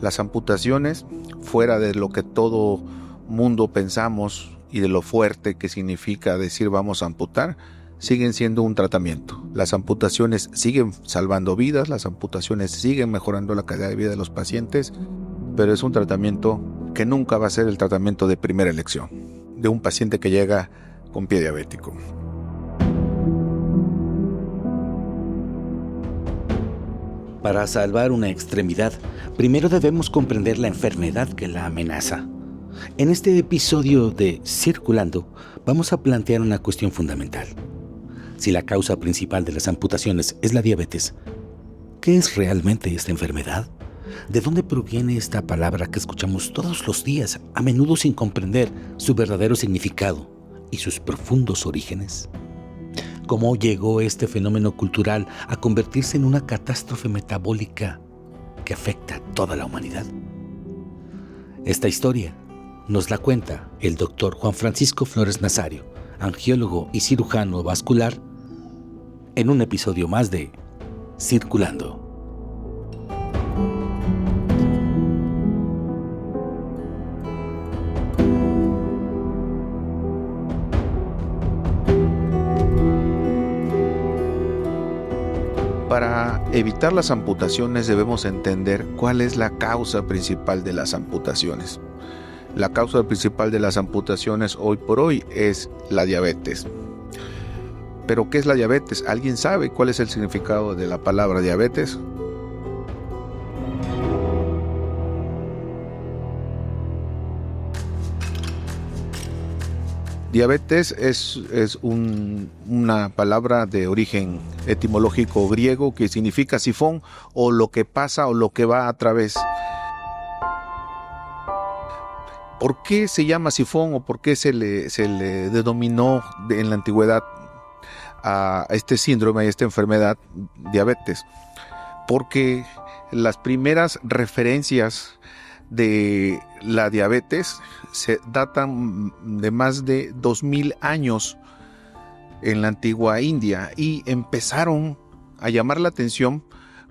Las amputaciones, fuera de lo que todo mundo pensamos y de lo fuerte que significa decir vamos a amputar, siguen siendo un tratamiento. Las amputaciones siguen salvando vidas, las amputaciones siguen mejorando la calidad de vida de los pacientes, pero es un tratamiento que nunca va a ser el tratamiento de primera elección de un paciente que llega con pie diabético. Para salvar una extremidad, primero debemos comprender la enfermedad que la amenaza. En este episodio de Circulando, vamos a plantear una cuestión fundamental. Si la causa principal de las amputaciones es la diabetes, ¿qué es realmente esta enfermedad? ¿De dónde proviene esta palabra que escuchamos todos los días, a menudo sin comprender su verdadero significado y sus profundos orígenes? ¿Cómo llegó este fenómeno cultural a convertirse en una catástrofe metabólica que afecta a toda la humanidad? Esta historia nos la cuenta el doctor Juan Francisco Flores Nazario, angiólogo y cirujano vascular, en un episodio más de Circulando. Para evitar las amputaciones debemos entender cuál es la causa principal de las amputaciones. La causa principal de las amputaciones hoy por hoy es la diabetes. ¿Pero qué es la diabetes? ¿Alguien sabe cuál es el significado de la palabra diabetes? Diabetes es una palabra de origen etimológico griego que significa sifón o lo que pasa o lo que va a través. ¿Por qué se llama sifón o por qué se le denominó en la antigüedad a este síndrome, a esta enfermedad, diabetes? Porque las primeras referencias de la diabetes se datan de más de 2000 años en la antigua India y empezaron a llamar la atención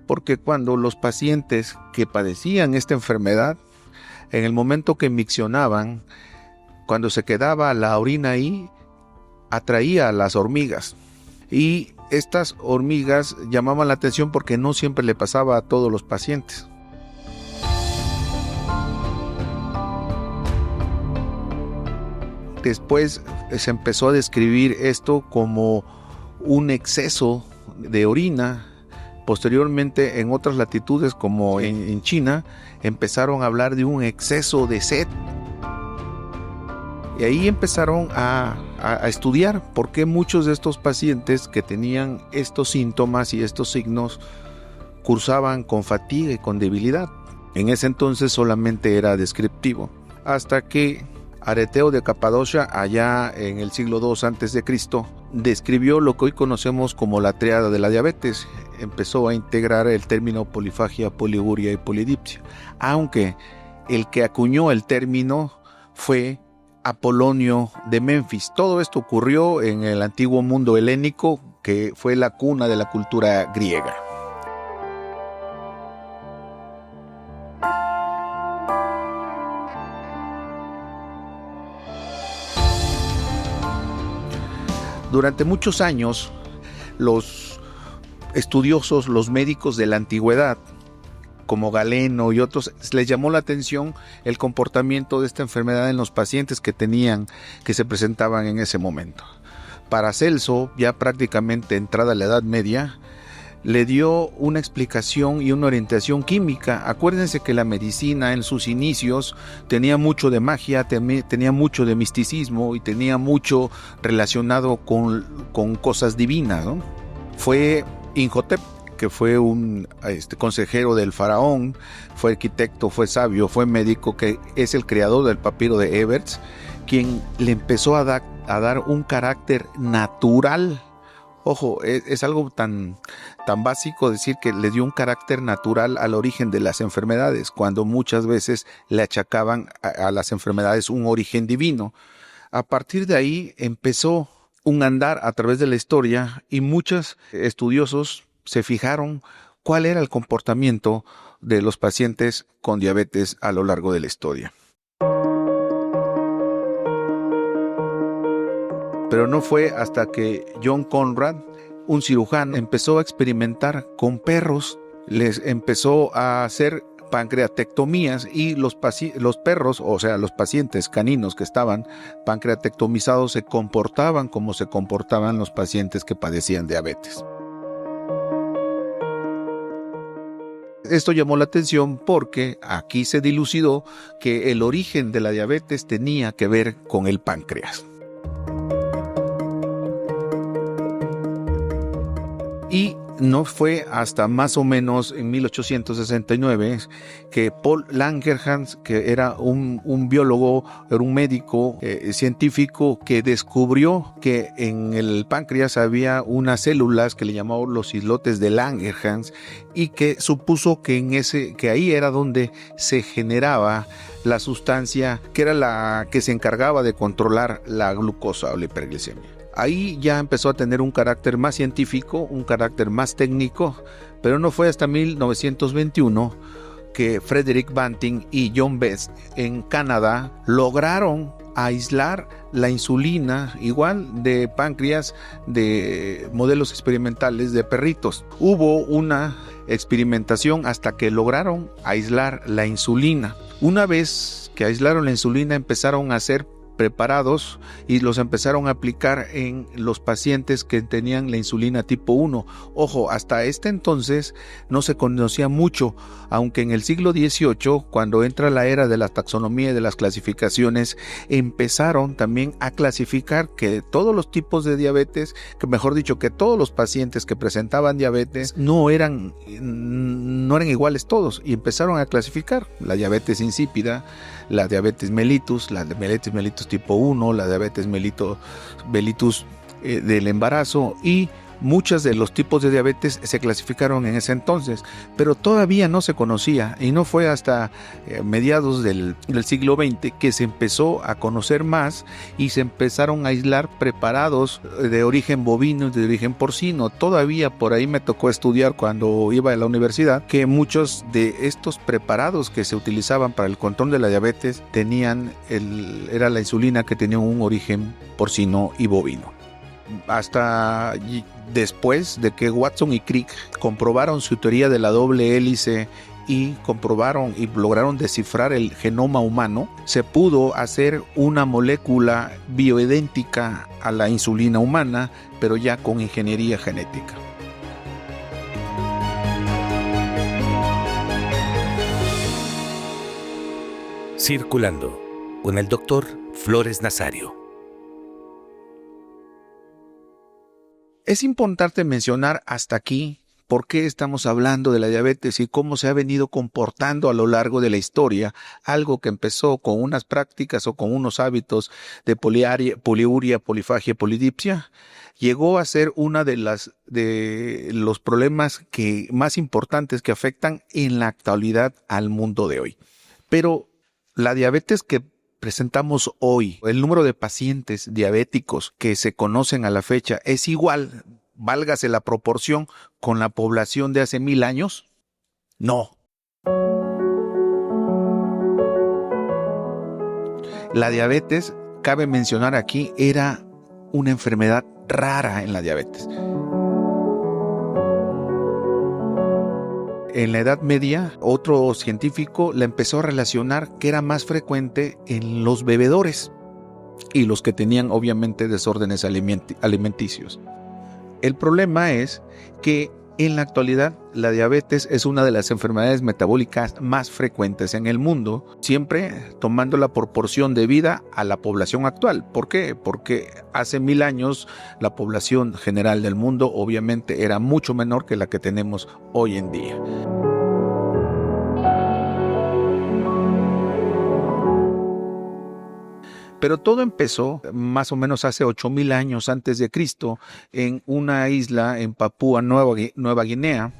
porque cuando los pacientes que padecían esta enfermedad, en el momento que miccionaban, cuando se quedaba la orina ahí, atraía a las hormigas. Y estas hormigas llamaban la atención porque no siempre le pasaba a todos los pacientes. Después se empezó a describir esto como un exceso de orina. Posteriormente, en otras latitudes, como en China, empezaron a hablar de un exceso de sed. Y ahí empezaron a estudiar por qué muchos de estos pacientes que tenían estos síntomas y estos signos cursaban con fatiga y con debilidad. En ese entonces solamente era descriptivo, hasta que Areteo de Capadocia, allá en el siglo II a.C., describió lo que hoy conocemos como la triada de la diabetes. Empezó a integrar el término polifagia, poliguria y polidipsia, aunque el que acuñó el término fue Apolonio de Menfis. Todo esto ocurrió en el antiguo mundo helénico, que fue la cuna de la cultura griega. Durante muchos años, los estudiosos, los médicos de la antigüedad, como Galeno y otros, les llamó la atención el comportamiento de esta enfermedad en los pacientes que se presentaban en ese momento. Paracelso, ya prácticamente entrada la Edad Media, le dio una explicación y una orientación química. Acuérdense que la medicina en sus inicios tenía mucho de magia, tenía mucho de misticismo y tenía mucho relacionado con cosas divinas, ¿no? Fue Imhotep, que fue un consejero del faraón, fue arquitecto, fue sabio, fue médico, que es el creador del papiro de Ebers, quien le empezó a dar un carácter natural. Ojo, es algo tan básico decir que le dio un carácter natural al origen de las enfermedades, cuando muchas veces le achacaban a las enfermedades un origen divino. A partir de ahí empezó un andar a través de la historia y muchos estudiosos se fijaron cuál era el comportamiento de los pacientes con diabetes a lo largo de la historia. Pero no fue hasta que John Conrad, un cirujano, empezó a experimentar con perros, les empezó a hacer pancreatectomías y los perros, o sea, los pacientes caninos que estaban pancreatectomizados se comportaban como se comportaban los pacientes que padecían diabetes. Esto llamó la atención porque aquí se dilucidó que el origen de la diabetes tenía que ver con el páncreas. Y no fue hasta más o menos en 1869 que Paul Langerhans, que era un biólogo, era un médico científico, que descubrió que en el páncreas había unas células que le llamó los islotes de Langerhans, y que supuso que ahí era donde se generaba la sustancia que era la que se encargaba de controlar la glucosa o la hiperglicemia. Ahí ya empezó a tener un carácter más científico, un carácter más técnico, pero no fue hasta 1921 que Frederick Banting y John Best en Canadá lograron aislar la insulina, igual de páncreas, de modelos experimentales de perritos. Hubo una experimentación hasta que lograron aislar la insulina. Una vez que aislaron la insulina, empezaron a hacer preparados y los empezaron a aplicar en los pacientes que tenían la insulina tipo 1. Ojo, hasta este entonces no se conocía mucho, aunque en el siglo XVIII, cuando entra la era de la taxonomía y de las clasificaciones, empezaron también a clasificar que todos los tipos de diabetes, que mejor dicho, que todos los pacientes que presentaban diabetes no eran iguales todos, y empezaron a clasificar la diabetes insípida, la diabetes mellitus, la diabetes mellitus tipo 1, la diabetes mellitus del embarazo, y muchos de los tipos de diabetes se clasificaron en ese entonces, pero todavía no se conocía, y no fue hasta mediados del siglo XX que se empezó a conocer más y se empezaron a aislar preparados de origen bovino y de origen porcino. Todavía por ahí me tocó estudiar cuando iba a la universidad que muchos de estos preparados que se utilizaban para el control de la diabetes era la insulina que tenía un origen porcino y bovino. Hasta después de que Watson y Crick comprobaron su teoría de la doble hélice y comprobaron y lograron descifrar el genoma humano, se pudo hacer una molécula bioidéntica a la insulina humana, pero ya con ingeniería genética. Circulando con el Dr. Flores Nazario. Es importante mencionar hasta aquí por qué estamos hablando de la diabetes y cómo se ha venido comportando a lo largo de la historia, algo que empezó con unas prácticas o con unos hábitos de poliuria, polifagia, polidipsia, llegó a ser una de los problemas más importantes que afectan en la actualidad al mundo de hoy. Pero la diabetes que presentamos hoy, el número de pacientes diabéticos que se conocen a la fecha, ¿es igual, válgase la proporción, con la población de hace 1000 años? No. La diabetes, cabe mencionar aquí, era una enfermedad rara en la diabetes. En la Edad Media, otro científico la empezó a relacionar que era más frecuente en los bebedores y los que tenían obviamente desórdenes alimenticios. El problema es que en la actualidad la diabetes es una de las enfermedades metabólicas más frecuentes en el mundo, siempre tomando la proporción debida a la población actual. ¿Por qué? Porque hace 1000 años la población general del mundo obviamente era mucho menor que la que tenemos hoy en día. Pero todo empezó más o menos hace 8000 años antes de Cristo en una isla en Papúa Nueva Guinea,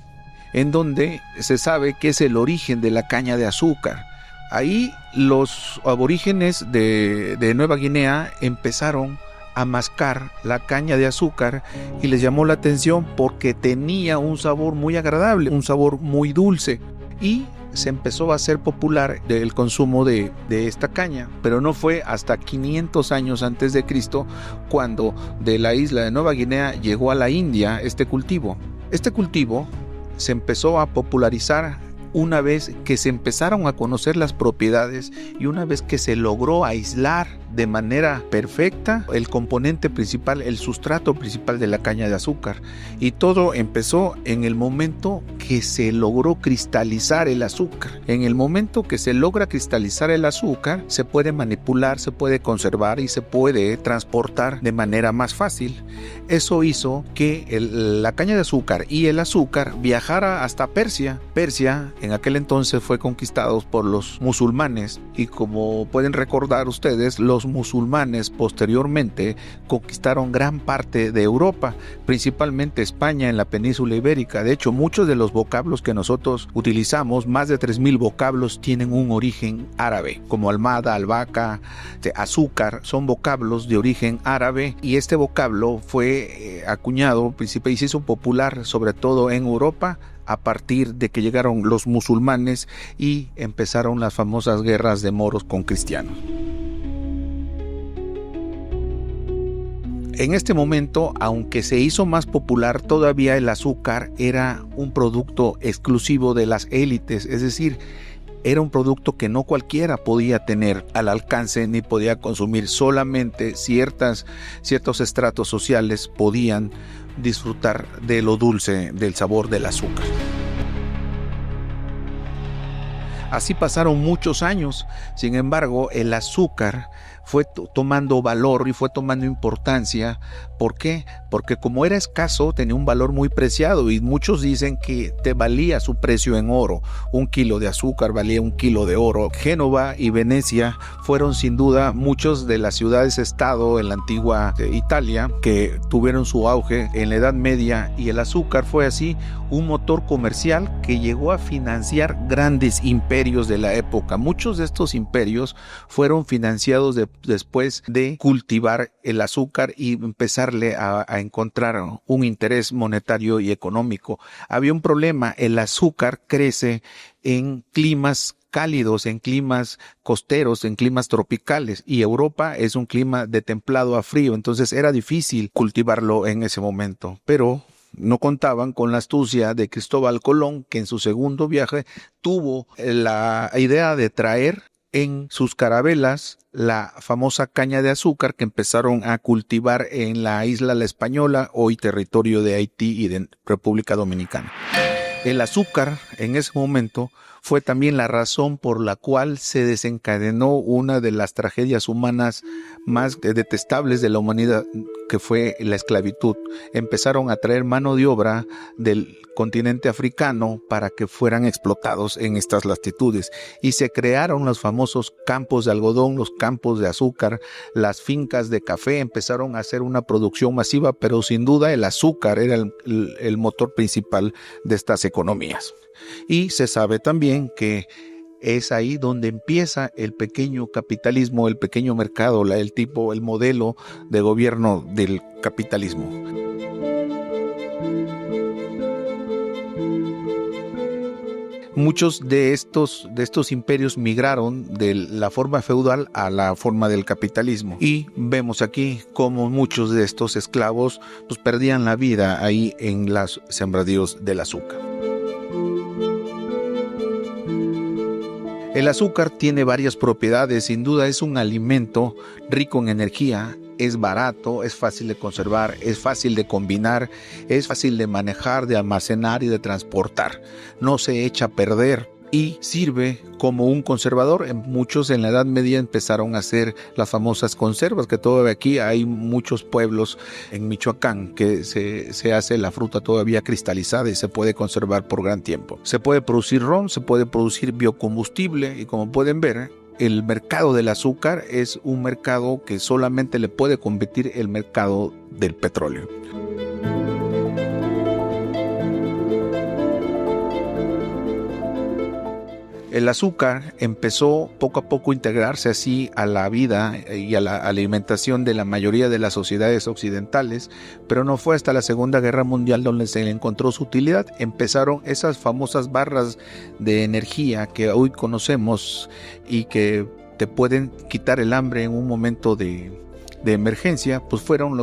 en donde se sabe que es el origen de la caña de azúcar. Ahí los aborígenes de Nueva Guinea empezaron a mascar la caña de azúcar y les llamó la atención porque tenía un sabor muy agradable, un sabor muy dulce. Y se empezó a hacer popular el consumo de esta caña, pero no fue hasta 500 años antes de Cristo cuando de la isla de Nueva Guinea llegó a la India este cultivo. Este cultivo se empezó a popularizar una vez que se empezaron a conocer las propiedades y una vez que se logró aislar de manera perfecta el componente principal, el sustrato principal de la caña de azúcar. Y todo empezó en el momento que se logró cristalizar el azúcar. En el momento que se logra cristalizar el azúcar, se puede manipular, se puede conservar y se puede transportar de manera más fácil. Eso hizo que la caña de azúcar y el azúcar viajara hasta Persia. Persia en aquel entonces fue conquistado por los musulmanes y, como pueden recordar ustedes, los musulmanes posteriormente conquistaron gran parte de Europa, principalmente España en la península ibérica. De hecho, muchos de los vocablos que nosotros utilizamos, más de 3,000 vocablos, tienen un origen árabe, como almada, albahaca, azúcar, son vocablos de origen árabe, y este vocablo fue acuñado y se hizo popular sobre todo en Europa a partir de que llegaron los musulmanes y empezaron las famosas guerras de moros con cristianos. En este momento, aunque se hizo más popular, todavía el azúcar era un producto exclusivo de las élites, es decir, era un producto que no cualquiera podía tener al alcance ni podía consumir. Solamente ciertos estratos sociales podían disfrutar de lo dulce, del sabor del azúcar. Así pasaron muchos años. Sin embargo, el azúcar fue tomando valor y fue tomando importancia. ¿Por qué? Porque como era escaso, tenía un valor muy preciado, y muchos dicen que te valía su precio en oro. 1 kilo de azúcar valía 1 kilo de oro. Génova y Venecia fueron sin duda muchos de las ciudades-estado en la antigua Italia que tuvieron su auge en la Edad Media, y el azúcar fue así un motor comercial que llegó a financiar grandes imperios de la época. Muchos de estos imperios fueron financiados después de cultivar el azúcar y empezarle a encontrar un interés monetario y económico. Había un problema: el azúcar crece en climas cálidos, en climas costeros, en climas tropicales, y Europa es un clima de templado a frío, entonces era difícil cultivarlo en ese momento. Pero no contaban con la astucia de Cristóbal Colón, que en su segundo viaje tuvo la idea de traer en sus carabelas la famosa caña de azúcar que empezaron a cultivar en la isla La Española, hoy territorio de Haití y de República Dominicana. El azúcar en ese momento fue también la razón por la cual se desencadenó una de las tragedias humanas más detestables de la humanidad, que fue la esclavitud. Empezaron a traer mano de obra del continente africano para que fueran explotados en estas latitudes, y se crearon los famosos campos de algodón, los campos de azúcar, las fincas de café. Empezaron a hacer una producción masiva, pero sin duda el azúcar era el motor principal de estas economías. Y se sabe también que es ahí donde empieza el pequeño capitalismo, el pequeño mercado, el modelo de gobierno del capitalismo. Muchos de estos imperios migraron de la forma feudal a la forma del capitalismo, y vemos aquí cómo muchos de estos esclavos perdían la vida ahí en los sembradíos del azúcar. El azúcar tiene varias propiedades. Sin duda es un alimento rico en energía, es barato, es fácil de conservar, es fácil de combinar, es fácil de manejar, de almacenar y de transportar. No se echa a perder y sirve como un conservador. Muchos en la Edad Media empezaron a hacer las famosas conservas, que todavía aquí hay muchos pueblos en Michoacán que se hace la fruta todavía cristalizada y se puede conservar por gran tiempo. Se puede producir ron, se puede producir biocombustible, y como pueden ver, el mercado del azúcar es un mercado que solamente le puede competir el mercado del petróleo. El azúcar empezó poco a poco a integrarse así a la vida y a la alimentación de la mayoría de las sociedades occidentales, pero no fue hasta la Segunda Guerra Mundial donde se le encontró su utilidad. Empezaron esas famosas barras de energía que hoy conocemos y que te pueden quitar el hambre en un momento de emergencia, pues fueron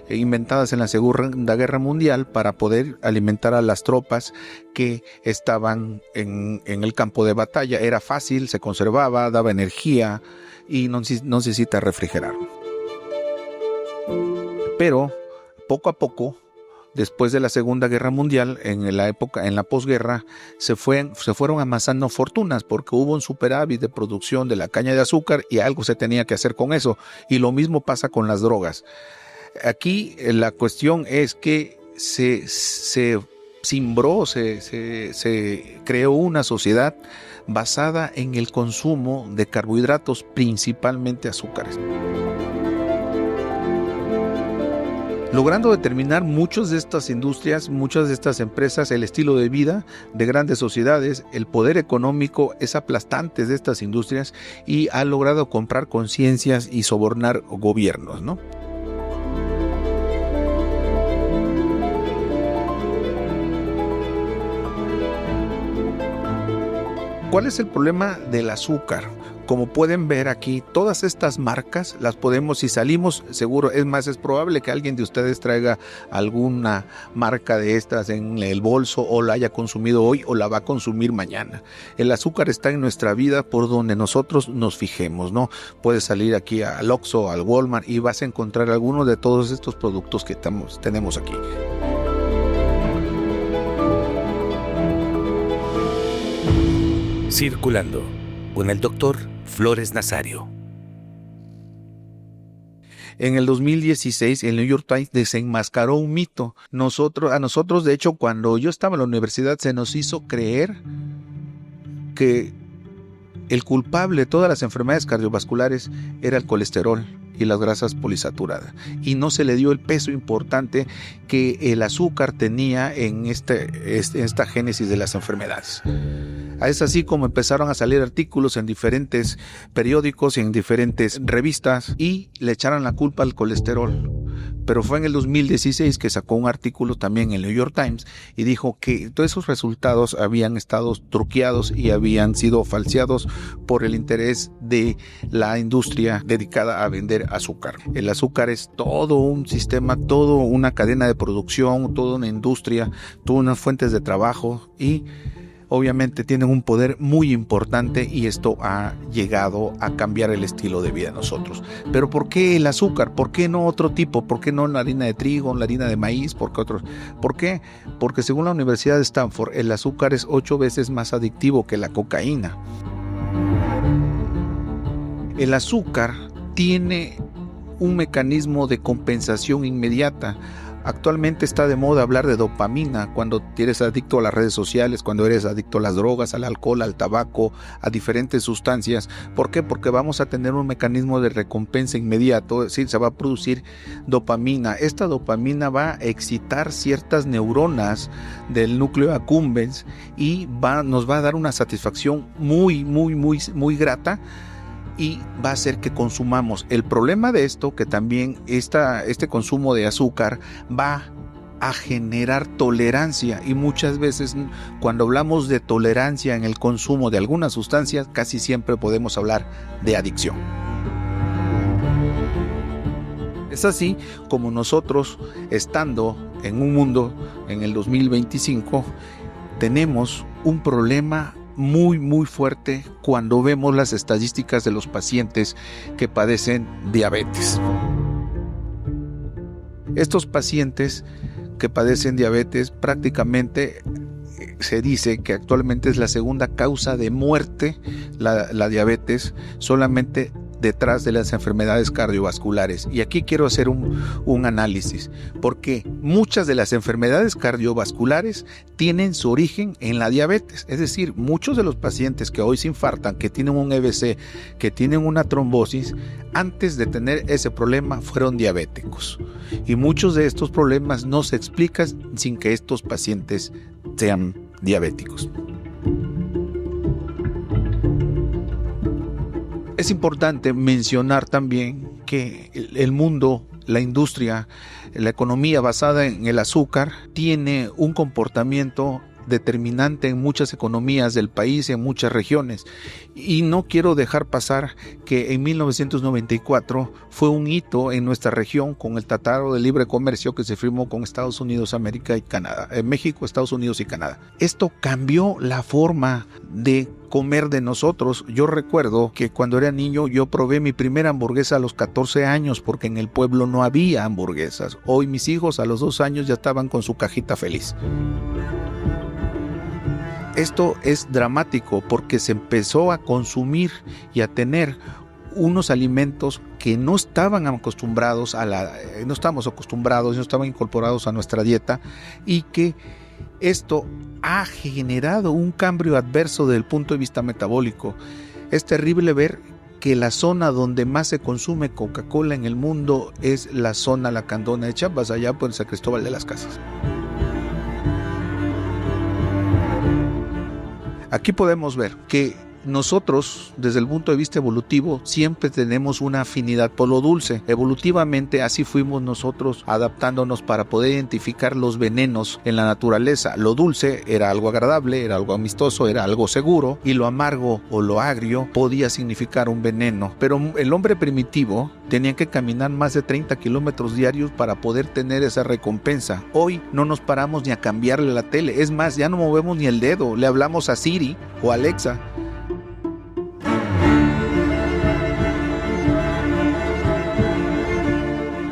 inventadas en la Segunda Guerra Mundial para poder alimentar a las tropas que estaban en el campo de batalla. Era fácil, se conservaba, daba energía y no necesita refrigerar. Pero poco a poco, después de la Segunda Guerra Mundial, en la posguerra, se fueron amasando fortunas porque hubo un superávit de producción de la caña de azúcar y algo se tenía que hacer con eso. Y lo mismo pasa con las drogas. Aquí la cuestión es que se creó una sociedad basada en el consumo de carbohidratos, principalmente azúcares, logrando determinar muchas de estas industrias, muchas de estas empresas, el estilo de vida de grandes sociedades. El poder económico es aplastante de estas industrias y ha logrado comprar conciencias y sobornar gobiernos, ¿no? ¿Cuál es el problema del azúcar? Como pueden ver aquí, todas estas marcas las podemos, si salimos, seguro, es probable que alguien de ustedes traiga alguna marca de estas en el bolso o la haya consumido hoy o la va a consumir mañana. El azúcar está en nuestra vida por donde nosotros nos fijemos, ¿no? Puedes salir aquí al Oxxo, al Walmart y vas a encontrar algunos de todos estos productos que tenemos aquí. Circulando con el doctor Flores Nazario. En el 2016, el New York Times desenmascaró un mito. A nosotros, de hecho, cuando yo estaba en la universidad, se nos hizo creer que el culpable de todas las enfermedades cardiovasculares era el colesterol y las grasas polisaturadas, y no se le dio el peso importante que el azúcar tenía en esta génesis de las enfermedades. Es así como empezaron a salir artículos en diferentes periódicos y en diferentes revistas y le echaron la culpa al colesterol. Pero fue en el 2016 que sacó un artículo también en el New York Times y dijo que todos esos resultados habían estado truqueados y habían sido falseados por el interés de la industria dedicada a vender azúcar. El azúcar es todo un sistema, toda una cadena de producción, toda una industria, todas unas fuentes de trabajo y obviamente tienen un poder muy importante y esto ha llegado a cambiar el estilo de vida de nosotros. Pero ¿por qué el azúcar? ¿Por qué no otro tipo? ¿Por qué no la harina de trigo, la harina de maíz? ¿Por qué? Porque según la Universidad de Stanford, el azúcar es 8 veces más adictivo que la cocaína. El azúcar tiene un mecanismo de compensación inmediata. Actualmente está de moda hablar de dopamina cuando eres adicto a las redes sociales, cuando eres adicto a las drogas, al alcohol, al tabaco, a diferentes sustancias. ¿Por qué? Porque vamos a tener un mecanismo de recompensa inmediato, es decir, se va a producir dopamina. Esta dopamina va a excitar ciertas neuronas del núcleo accumbens y nos va a dar una satisfacción muy grata y va a hacer que consumamos. El problema de esto, que también este consumo de azúcar va a generar tolerancia, y muchas veces cuando hablamos de tolerancia en el consumo de algunas sustancias, casi siempre podemos hablar de adicción. Es así como nosotros, estando en un mundo en el 2025, tenemos un problema muy fuerte cuando vemos las estadísticas de los pacientes que padecen diabetes. Estos pacientes que padecen diabetes prácticamente se dice que actualmente es la segunda causa de muerte, la diabetes, solamente detrás de las enfermedades cardiovasculares. Y aquí quiero hacer un análisis, porque muchas de las enfermedades cardiovasculares tienen su origen en la diabetes. Es decir, muchos de los pacientes que hoy se infartan, que tienen un EBC, que tienen una trombosis, antes de tener ese problema fueron diabéticos. Y muchos de estos problemas no se explican sin que estos pacientes sean diabéticos. Es importante mencionar también que el mundo, la industria, la economía basada en el azúcar tiene un comportamiento determinante en muchas economías del país, en muchas regiones. Y no quiero dejar pasar que en 1994 fue un hito en nuestra región con el Tratado de Libre Comercio que se firmó con Estados Unidos, América y Canadá, México, Estados Unidos y Canadá. Esto cambió la forma de comer de nosotros. Yo recuerdo que cuando era niño yo probé mi primera hamburguesa a los 14 años porque en el pueblo no había hamburguesas. Hoy mis hijos a los 2 años ya estaban con su cajita feliz. Esto es dramático porque se empezó a consumir y a tener unos alimentos que no estaban acostumbrados no estaban incorporados a nuestra dieta, y que esto ha generado un cambio adverso desde el punto de vista metabólico. Es terrible ver que la zona donde más se consume Coca-Cola en el mundo es la zona Lacandona de Chiapas, allá por San Cristóbal de las Casas. Aquí podemos ver que nosotros, desde el punto de vista evolutivo, siempre tenemos una afinidad por lo dulce. Evolutivamente, así fuimos nosotros adaptándonos para poder identificar los venenos en la naturaleza. Lo dulce era algo agradable, era algo amistoso, era algo seguro, y lo amargo o lo agrio podía significar un veneno. Pero el hombre primitivo tenía que caminar más de 30 kilómetros diarios para poder tener esa recompensa. Hoy no nos paramos ni a cambiarle la tele. Es más, ya no movemos ni el dedo. Le hablamos a Siri o Alexa.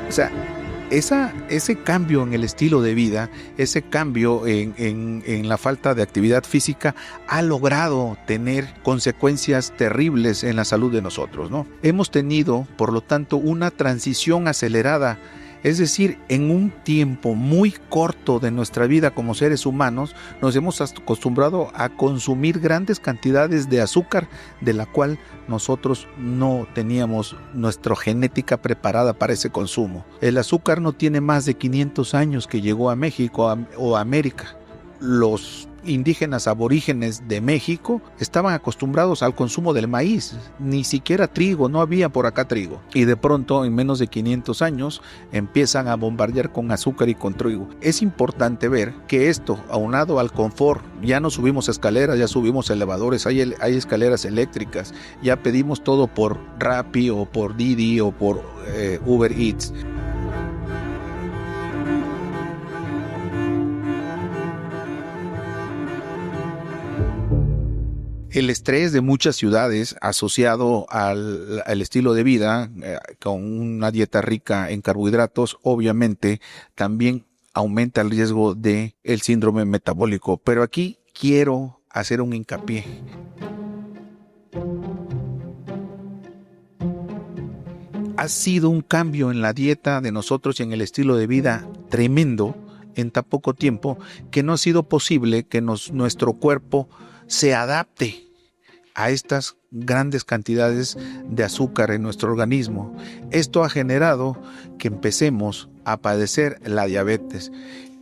O sea, ese cambio en el estilo de vida, ese cambio en la falta de actividad física ha logrado tener consecuencias terribles en la salud de nosotros, ¿no? Hemos tenido, por lo tanto, una transición acelerada. Es decir, en un tiempo muy corto de nuestra vida como seres humanos, nos hemos acostumbrado a consumir grandes cantidades de azúcar, de la cual nosotros no teníamos nuestra genética preparada para ese consumo. El azúcar no tiene más de 500 años que llegó a México o a América. Los indígenas aborígenes de México estaban acostumbrados al consumo del maíz, ni siquiera trigo, no había por acá trigo, y de pronto en menos de 500 años empiezan a bombardear con azúcar y con trigo. Es importante ver que esto, aunado al confort, ya no subimos escaleras, ya subimos elevadores, hay escaleras eléctricas, ya pedimos todo por Rappi o por Didi o por Uber Eats. El estrés de muchas ciudades asociado al estilo de vida, con una dieta rica en carbohidratos, obviamente también aumenta el riesgo del síndrome metabólico. Pero aquí quiero hacer un hincapié. Ha sido un cambio en la dieta de nosotros y en el estilo de vida tremendo en tan poco tiempo que no ha sido posible que nuestro cuerpo se adapte a estas grandes cantidades de azúcar en nuestro organismo. Esto ha generado que empecemos a padecer la diabetes.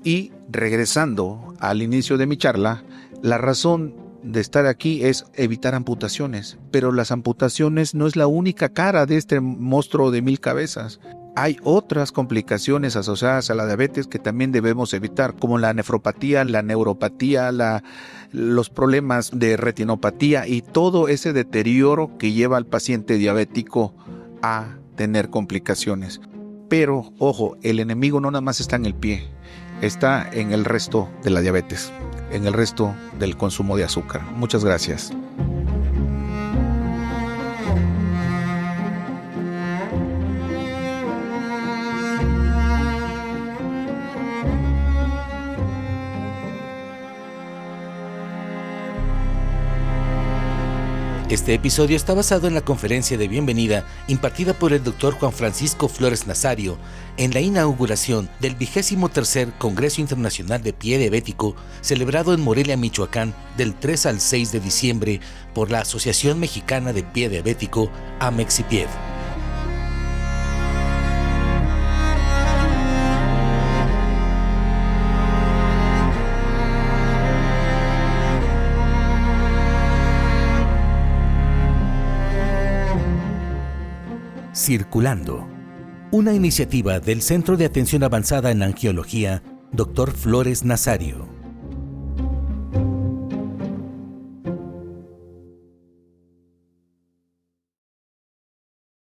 Y regresando al inicio de mi charla, la razón de estar aquí es evitar amputaciones, pero las amputaciones no es la única cara de este monstruo de 1000 cabezas. Hay otras complicaciones asociadas a la diabetes que también debemos evitar, como la nefropatía, la neuropatía, los problemas de retinopatía y todo ese deterioro que lleva al paciente diabético a tener complicaciones. Pero, ojo, el enemigo no nada más está en el pie, está en el resto de la diabetes, en el resto del consumo de azúcar. Muchas gracias. Este episodio está basado en la conferencia de bienvenida impartida por el Dr. Juan Francisco Flores Nazario en la inauguración del 23º Congreso Internacional de Pie Diabético, celebrado en Morelia, Michoacán, del 3 al 6 de diciembre por la Asociación Mexicana de Pie Diabético, Amexipied. Circulando, una iniciativa del Centro de Atención Avanzada en Angiología, Dr. Flores Nazario.